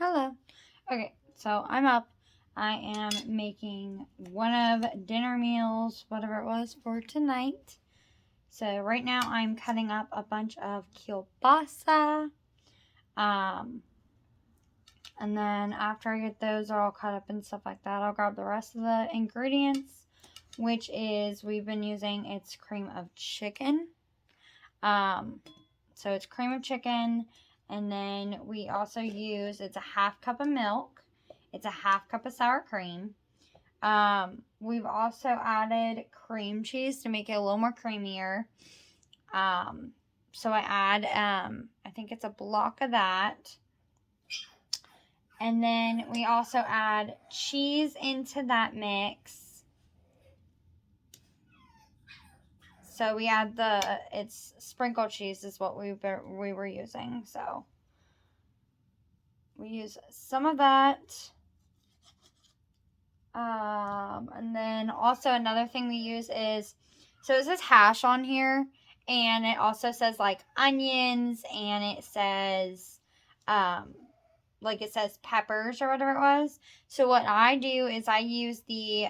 Hello. Okay, so I'm up. I am making one of dinner meals, whatever it was, for tonight. So right now I'm cutting up a bunch of kielbasa. And then after I get those all cut up and stuff like that, I'll grab the rest of the ingredients, which is we've been using it's cream of chicken. So it's cream of chicken. And then we also use, it's a half cup of milk. It's a half cup of sour cream. We've also added cream cheese to make it a little more creamier. So I add, I think it's a block of that. And then we also add cheese into that mix. So we add it's sprinkled cheese is what we were using. So we use some of that. And then also another thing we use is, so it says hash on here. And it also says like onions and it says, like it says peppers or whatever it was. So what I do is I use the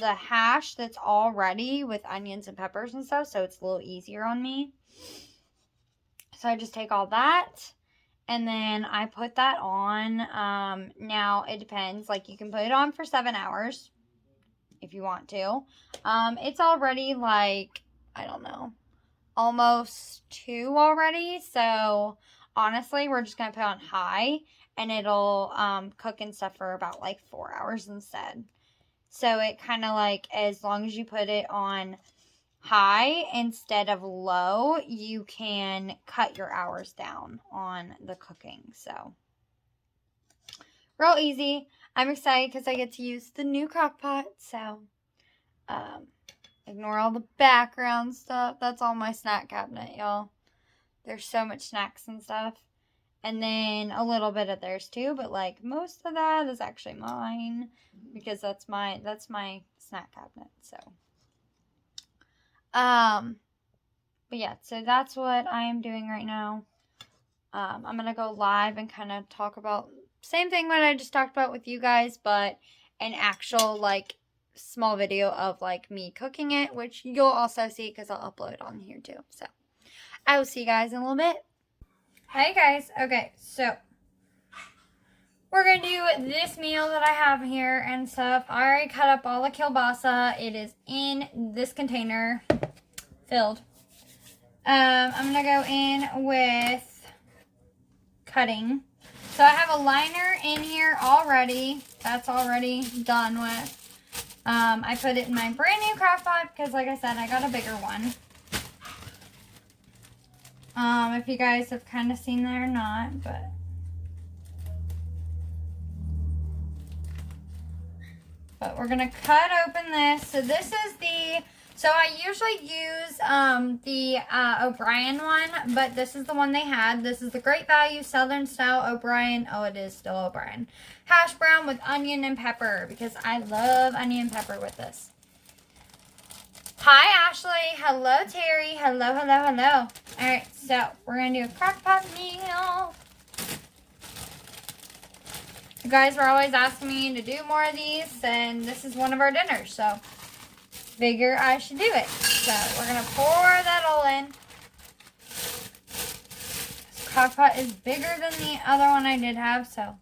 hash that's all ready with onions and peppers and stuff, so it's a little easier on me. So I just take all that and then I put that on. Now it depends, like you can put it on for 7 hours if you want to. It's already like, I don't know, almost 2 already, so honestly we're just gonna put it on high and it'll cook and stuff for about like 4 hours instead. So it kind of like, as long as you put it on high instead of low, you can cut your hours down on the cooking. So real easy. I'm excited because I get to use the new crock pot. So ignore all the background stuff. That's all my snack cabinet, y'all. There's so much snacks and stuff. And then a little bit of theirs too, but like most of that is actually mine because that's my snack cabinet. So but yeah, so that's what I am doing right now. I'm gonna go live and kind of talk about same thing what I just talked about with you guys, but an actual like small video of like me cooking it, which you'll also see because I'll upload on here too. So I will see you guys in a little bit. Hey guys, okay, so we're going to do this meal that I have here and stuff. I already cut up all the kielbasa. It is in this container, filled. I'm going to go in with cutting. So I have a liner in here already. That's already done with. I put it in my brand new crock pot because like I said, I got a bigger one. If you guys have kind of seen that or not, but we're gonna cut open this. So this is so I usually use the O'Brien one, but this is the one they had. This is the Great Value Southern Style O'Brien. Oh, it is still O'Brien. Hash brown with onion and pepper because I love onion and pepper with this. Hi, Ashley. Hello, Terry. Hello, hello, hello. All right, so we're going to do a crock pot meal. You guys were always asking me to do more of these, and this is one of our dinners, so figure I should do it. So we're going to pour that all in. This crock pot is bigger than the other one I did have, so.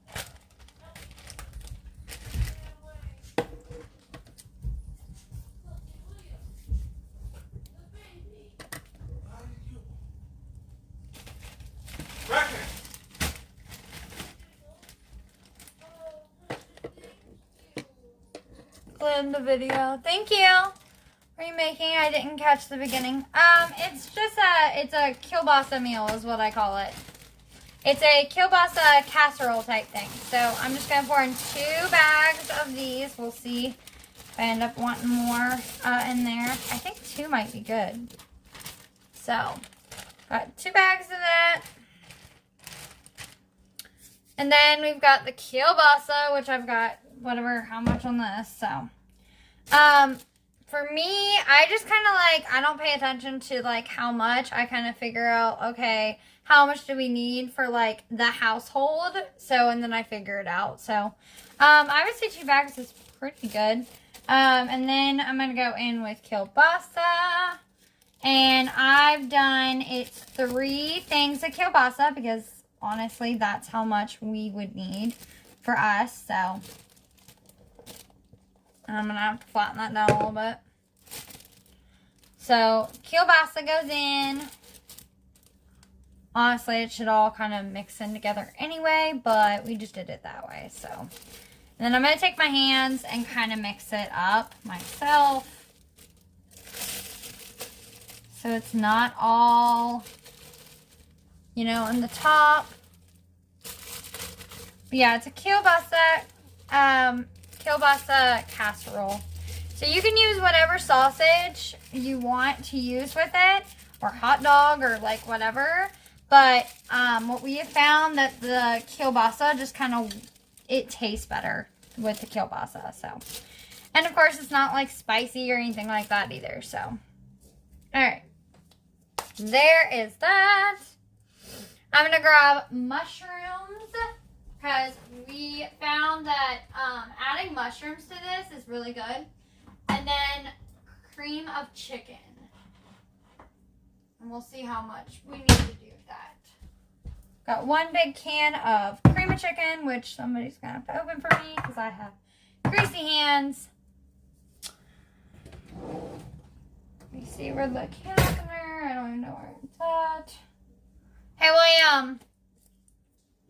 In the video. Thank you. What are you making? I didn't catch the beginning. It's just it's a kielbasa meal is what I call it. It's a kielbasa casserole type thing. So I'm just going to pour in 2 bags of these. We'll see if I end up wanting more in there. I think 2 might be good. So, got 2 bags of that. And then we've got the kielbasa, which I've got whatever, how much on this, so. For me, I just kind of like, I don't pay attention to like how much. I kind of figure out, okay, how much do we need for like the household. So, and then I figure it out. So, I would say 2 bags is pretty good. And then I'm going to go in with kielbasa. And I've done, it's 3 things of kielbasa because honestly, that's how much we would need for us. So, I'm going to have to flatten that down a little bit. So, kielbasa goes in. Honestly, it should all kind of mix in together anyway, but we just did it that way. So, and then I'm going to take my hands and kind of mix it up myself. So it's not all, you know, on the top. But yeah, it's a kielbasa casserole. So you can use whatever sausage you want to use with it, or hot dog, or like whatever. But what we have found that the kielbasa just kind of, it tastes better with the kielbasa. So, and of course it's not like spicy or anything like that either. So, all right. There is that. I'm going to grab mushrooms because we found that adding mushrooms to this is really good. And then cream of chicken. And we'll see how much we need to do that. Got 1 big can of cream of chicken, which somebody's going to have to open for me because I have greasy hands. Let me see where the can opener. I don't even know where it's at. Hey, William.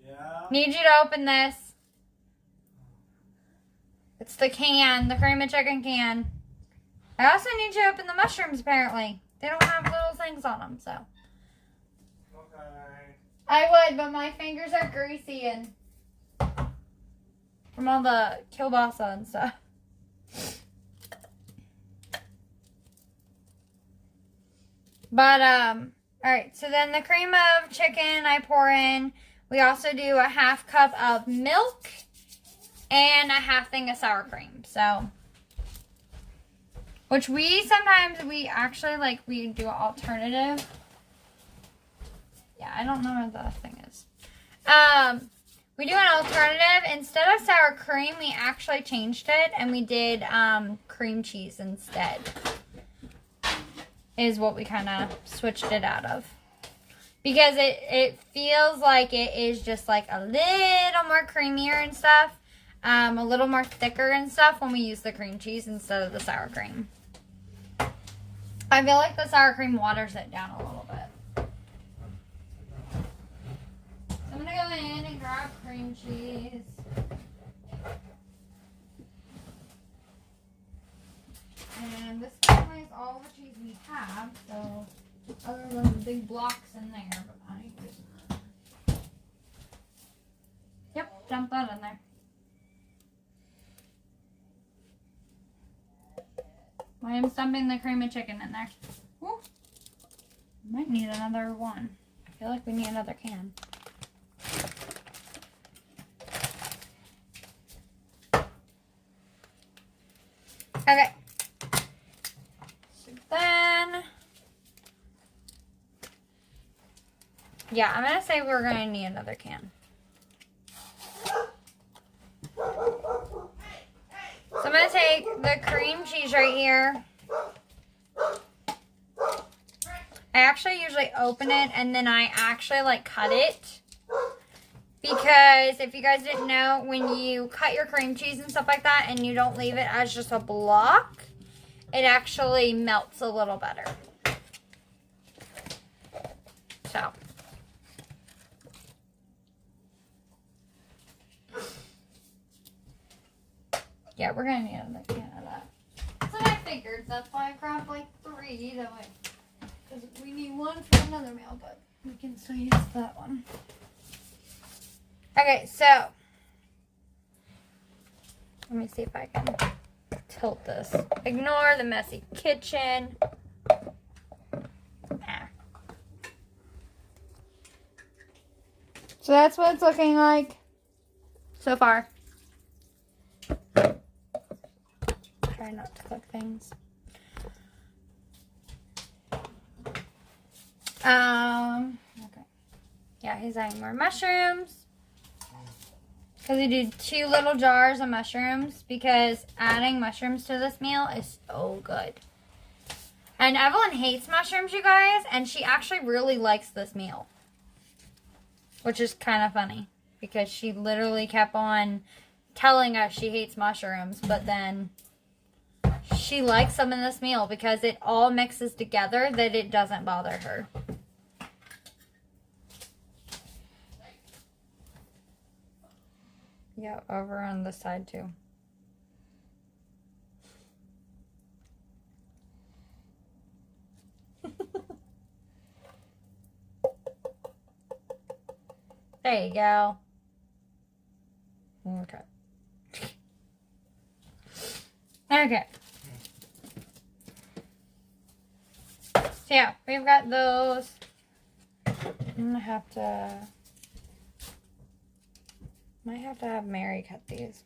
Yeah? Need you to open this. It's the can, the cream of chicken can. I also need you to open the mushrooms, apparently. They don't have little things on them, so. Okay. I would, but my fingers are greasy and from all the kielbasa and stuff. But, alright, so then the cream of chicken I pour in. We also do a 1/2 cup of milk and a 1/2 thing of sour cream. So, which we actually, like, we do an alternative. Yeah, I don't know what the thing is. We do an alternative. Instead of sour cream, we actually changed it and we did, cream cheese instead. Is what we kind of switched it out of. Because it feels like it is just like a little more creamier and stuff. A little more thicker and stuff when we use the cream cheese instead of the sour cream. I feel like the sour cream waters it down a little bit. So I'm going to go in and grab cream cheese. And this family is all the cheese we have, so other than the big blocks in there, but I just, yep, dump that in there. I am dumping the cream of chicken in there. Ooh. Might need another one. I feel like we need another can. Okay. So then, yeah, I'm going to say we're going to need another can. So I'm going to take the cream cheese right here. I actually usually open it and then I actually like cut it. Because if you guys didn't know, when you cut your cream cheese and stuff like that and you don't leave it as just a block, it actually melts a little better. So. Yeah, we're going to need another can of that. That's what I figured. That's why I grabbed like 3. That way. Because we need one for another meal, but we can still use that one. Okay, so. Let me see if I can tilt this. Ignore the messy kitchen. So that's what it's looking like so far. Try not to click things. Okay. Yeah, he's adding more mushrooms. Because we did 2 little jars of mushrooms. Because adding mushrooms to this meal is so good. And Evelyn hates mushrooms, you guys. And she actually really likes this meal. Which is kind of funny. Because she literally kept on telling us she hates mushrooms. But then she likes them in this meal. Because it all mixes together that it doesn't bother her. Yeah, over on this side too. There you go. Okay. Okay. So yeah, we've got those. I'm gonna have to... Might have to have Mary cut these.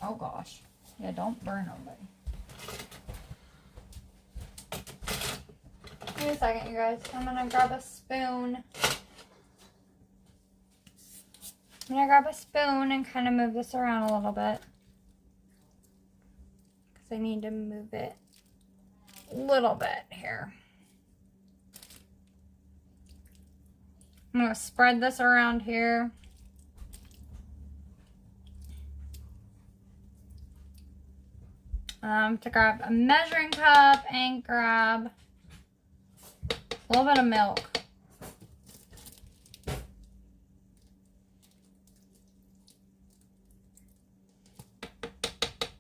Oh gosh. Yeah, don't burn nobody. Give me a second, you guys. I'm gonna grab a spoon. I'm gonna grab a spoon and kind of move this around a little bit. Because I need to move it a little bit here. I'm gonna spread this around here. To grab a measuring cup and grab a little bit of milk.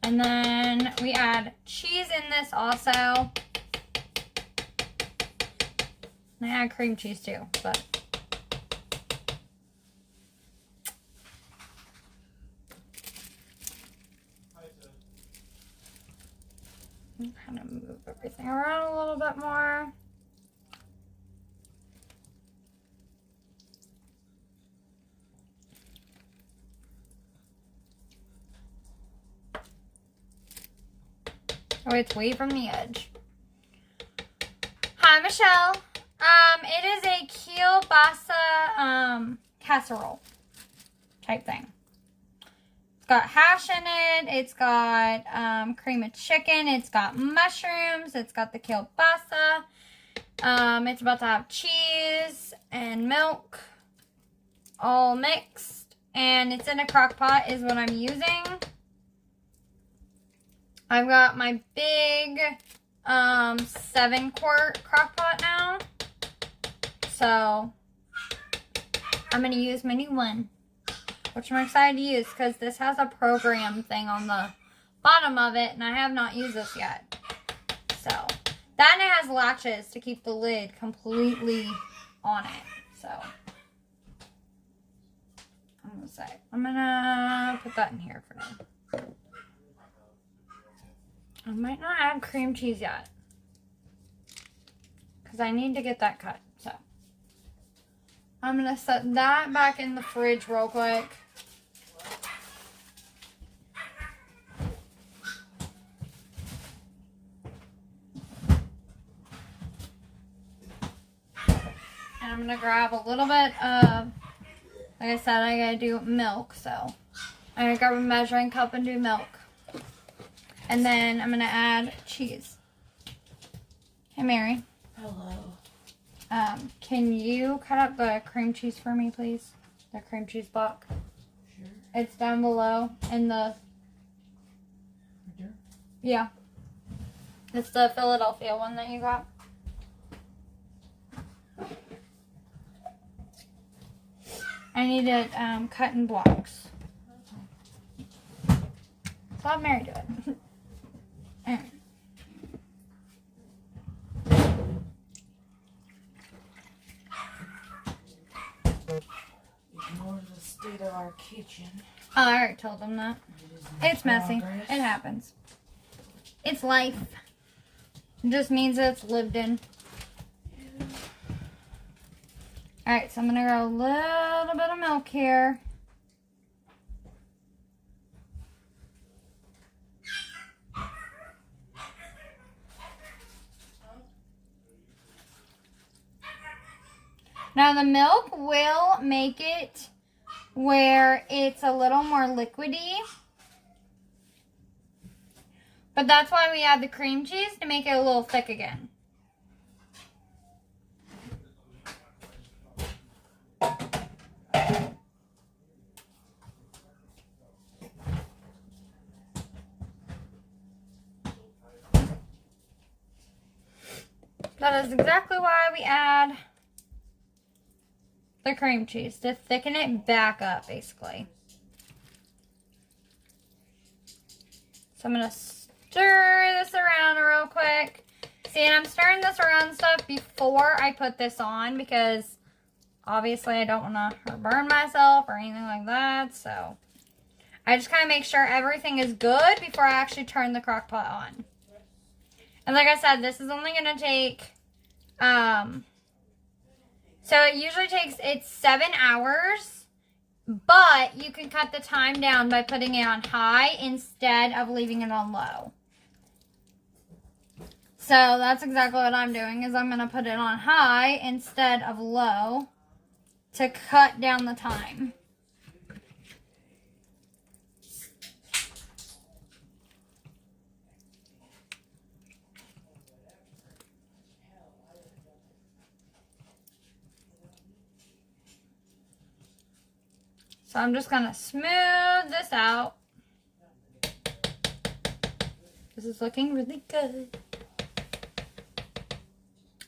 And then we add cheese in this also. And I add cream cheese too, but kind of move everything around a little bit more. Oh, it's way from the edge. Hi, Michelle. It is a kielbasa casserole type thing. It's got hash in it. It's got cream of chicken. It's got mushrooms. It's got the kielbasa. It's about to have cheese and milk all mixed. And it's in a crock pot is what I'm using. I've got my big 7-quart crock pot now. So I'm going to use my new one, which I'm excited to use because this has a program thing on the bottom of it, and I have not used this yet. So that, and it has latches to keep the lid completely on it. So I'm going to put that in here for now. I might not add cream cheese yet because I need to get that cut. So I'm going to set that back in the fridge real quick. And I'm going to grab a little bit of, like I said, I got to do milk. So I'm going to grab a measuring cup and do milk. And then I'm going to add cheese. Hey, Mary. Hello. Can you cut up the cream cheese for me, please? The cream cheese block. Sure. It's down below in the... Right there? Yeah. It's the Philadelphia one that you got. I need it cut in blocks. So I'll have Mary do it. Ignore the state of our kitchen. Oh, I already told them that. It's messy. Progress. It happens. It's life. It just means that it's lived in. Alright, so I'm going to grab a little bit of milk here. Now the milk will make it where it's a little more liquidy. But that's why we add the cream cheese, to make it a little thick again. That is exactly why we add the cream cheese, to thicken it back up, basically. So I'm going to stir this around real quick. See, and I'm stirring this around stuff before I put this on, because obviously I don't want to burn myself or anything like that. So I just kind of make sure everything is good before I actually turn the crock pot on. And like I said, this is only going to take, so it usually takes, it's 7 hours, but you can cut the time down by putting it on high instead of leaving it on low. So that's exactly what I'm doing, is I'm going to put it on high instead of low to cut down the time. So I'm just going to smooth this out. This is looking really good.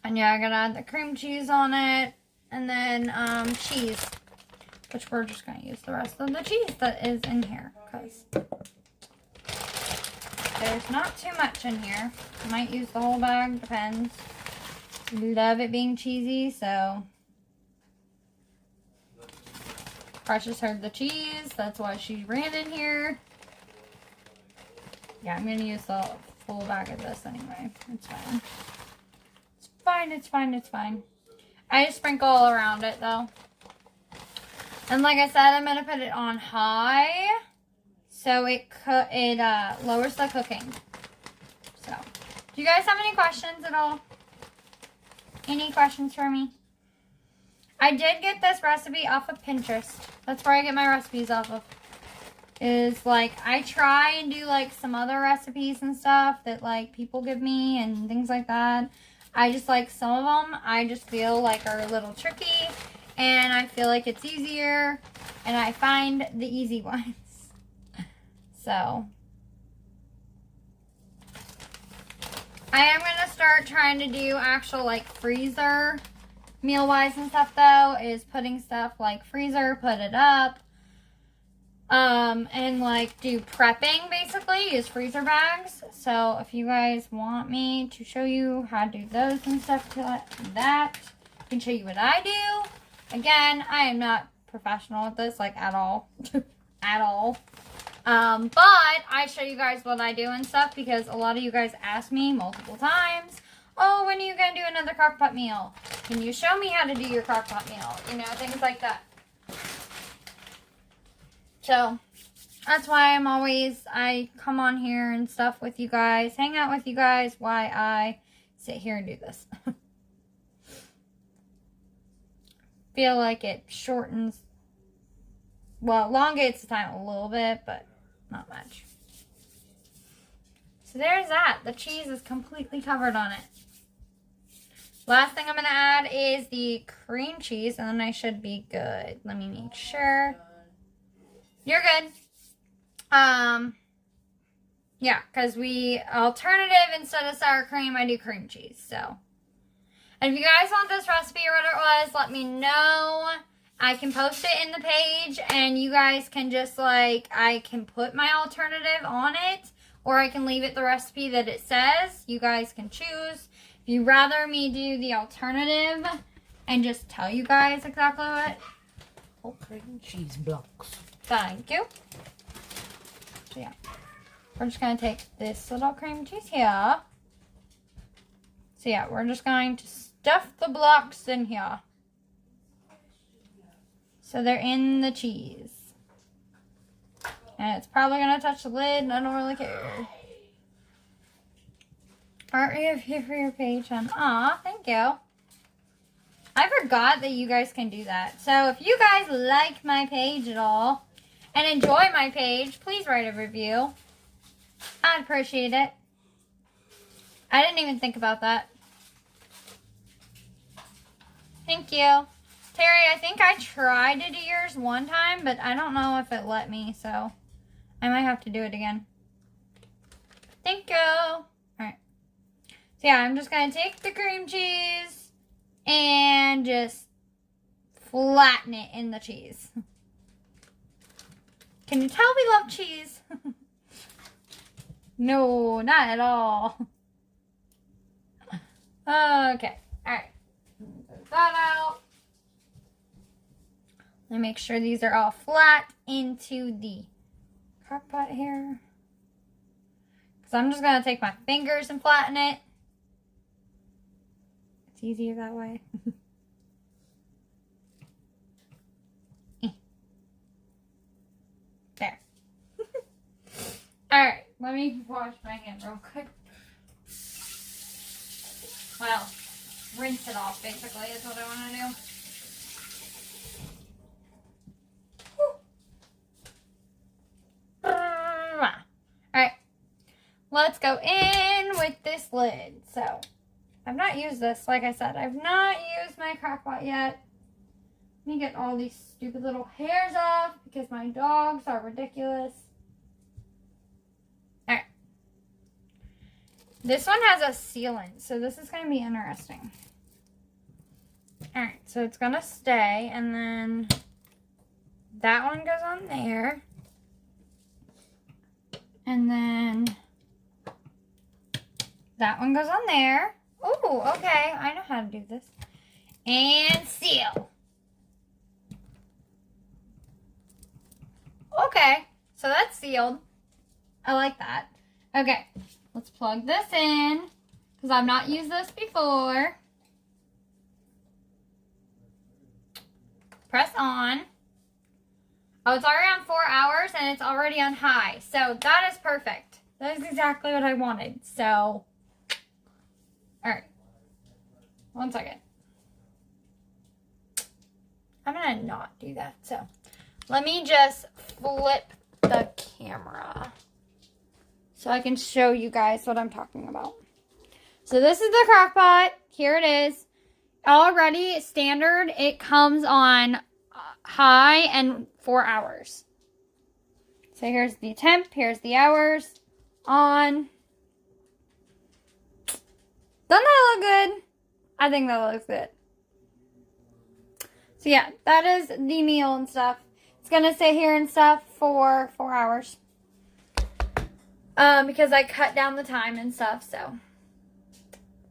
And yeah, I'm going to add the cream cheese on it. And then cheese. Which we're just going to use the rest of the cheese that is in here. Because there's not too much in here. I might use the whole bag. Depends. Love it being cheesy, so... Precious heard the cheese. That's why she ran in here. Yeah, I'm going to use the full bag of this anyway. It's fine. It's fine, it's fine, it's fine. I just sprinkle all around it, though. And like I said, I'm going to put it on high. So it lowers the cooking. So, do you guys have any questions at all? Any questions for me? I did get this recipe off of Pinterest. That's where I get my recipes off of. Is like, I try and do like some other recipes and stuff that like people give me and things like that. I just like some of them, I just feel like are a little tricky. And I feel like it's easier. And I find the easy ones. So. I am going to start trying to do actual like freezer meal-wise and stuff, though, is putting stuff like freezer, put it up, and like do prepping, basically, use freezer bags. So if you guys want me to show you how to do those and stuff to that, I can show you what I do. Again, I am not professional at this, like, at all. At all. But I show you guys what I do and stuff, because a lot of you guys ask me multiple times, oh, when are you going to do another crockpot meal? Can you show me how to do your crockpot meal? You know, things like that. So, that's why I come on here and stuff with you guys, hang out with you guys, why I sit here and do this. Feel like it shortens, well, elongates the time a little bit, but not much. So there's that. The cheese is completely covered on it. Last thing I'm going to add is the cream cheese, and then I should be good. Let me make sure. You're good. Yeah, because alternative, instead of sour cream, I do cream cheese, so. And if you guys want this recipe or what it was, let me know. I can post it in the page, and you guys can just, like, I can put my alternative on it, or I can leave it the recipe that it says. You guys can choose. If you'd rather me do the alternative and just tell you guys exactly what. Whole cream cheese blocks. Thank you. So, yeah. We're just going to take this little cream cheese here. So, yeah, we're just going to stuff the blocks in here. So, they're in the cheese. And it's probably going to touch the lid, and I don't really care. Aren't you here for your page, hon? Aw, thank you. I forgot that you guys can do that. So if you guys like my page at all and enjoy my page, please write a review. I'd appreciate it. I didn't even think about that. Thank you. Terry, I think I tried to do yours one time, but I don't know if it let me, so I might have to do it again. Thank you. Alright. So yeah, I'm just going to take the cream cheese and just flatten it in the cheese. Can you tell we love cheese? No, not at all. Okay. Alright. Put that out. Let me make sure these are all flat into the crock pot here. So I'm just going to take my fingers and flatten it. It's easier that way. There. Alright, let me wash my hand real quick. Well, rinse it off basically is what I want to do. Alright, let's go in with this lid. So, I've not used this, like I said. I've not used my crock pot yet. Let me get all these stupid little hairs off because my dogs are ridiculous. Alright. This one has a sealant, so this is going to be interesting. Alright, so it's going to stay, and then that one goes on there. And then that one goes on there. Oh, okay. I know how to do this. And seal. Okay. So that's sealed. I like that. Okay. Let's plug this in because I've not used this before. Press on. Oh, it's already on 4 hours and it's already on high. So that is perfect. That is exactly what I wanted. So, alright. 1 second. I'm going to not do that. So, let me just flip the camera so I can show you guys what I'm talking about. So, this is the crock pot. Here it is. Already standard. It comes on high and 4 hours. So here's the temp, here's the hours on. Doesn't that look good? I think that looks good. So yeah, that is the meal and stuff. It's gonna sit here and stuff for 4 hours. Because I cut down the time and stuff, so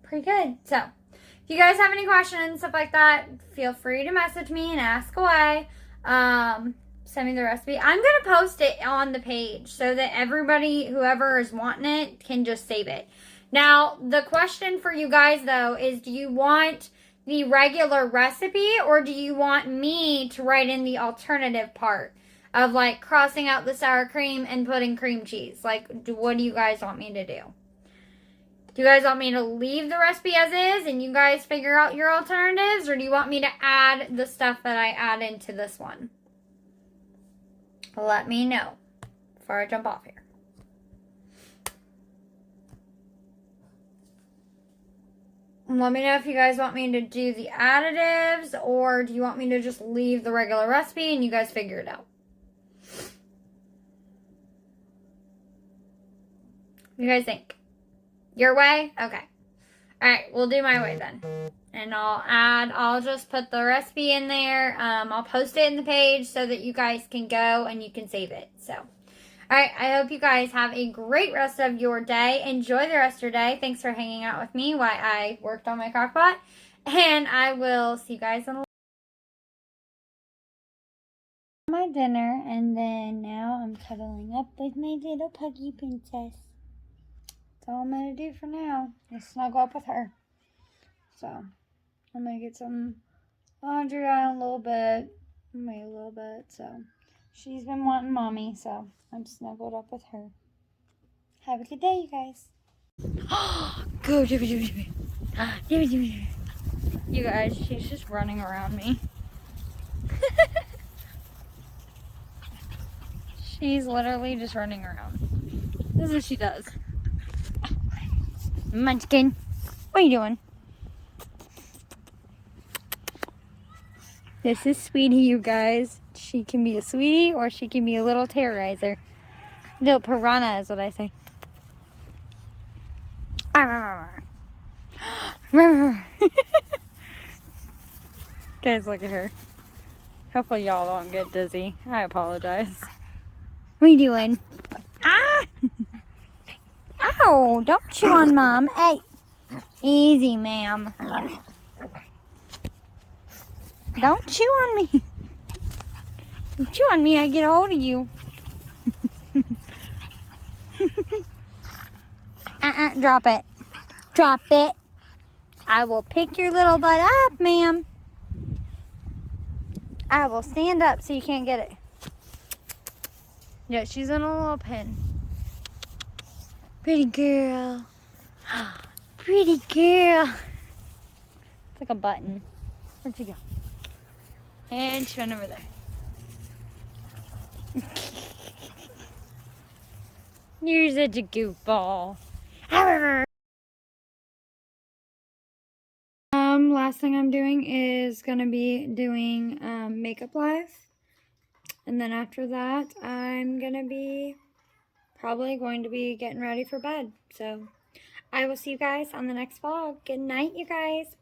pretty good. So if you guys have any questions and stuff like that, feel free to message me and ask away. Send me the recipe. I'm going to post it on the page so that everybody, whoever is wanting it, can just save it. Now, the question for you guys, though, is do you want the regular recipe or do you want me to write in the alternative part of, like, crossing out the sour cream and putting cream cheese? Like, what do you guys want me to do? Do you guys want me to leave the recipe as is and you guys figure out your alternatives? Or do you want me to add the stuff that I add into this one? Let me know before I jump off here. Let me know if you guys want me to do the additives or do you want me to just leave the regular recipe and you guys figure it out? What do you guys think? Your way? Okay. Alright, we'll do my way then. And I'll just put the recipe in there. I'll post it in the page so that you guys can go and you can save it. So, alright, I hope you guys have a great rest of your day. Enjoy the rest of your day. Thanks for hanging out with me while I worked on my crock pot. And I will see you guys in a my dinner. And then now I'm cuddling up with my little puggy princess. That's all I'm going to do for now. Just snuggle up with her. So, I'm going to get some laundry on a little bit. Wait a little bit. So, she's been wanting mommy. So, I'm snuggled up with her. Have a good day, you guys. Go, Jimmy. You guys, she's just running around me. She's literally just running around. This is what she does. Munchkin, what are you doing? This is Sweetie, you guys. She can be a sweetie or she can be a little terrorizer. Little piranha is what I say. Guys, look at her. Hopefully y'all don't get dizzy. I apologize. What are you doing? Ah! Ow! Don't chew on Mom. Hey! Easy, ma'am. Don't chew on me. You chew on me, I get a hold of you. Drop it. Drop it. I will pick your little butt up, ma'am. I will stand up so you can't get it. Yeah, she's in a little pen. Pretty girl. Pretty girl. It's like a button. Where'd she go? And she went over there. You're such a goofball. Last thing I'm doing is gonna be doing makeup live. And then after that, I'm gonna be probably going to be getting ready for bed. So I will see you guys on the next vlog. Good night, you guys.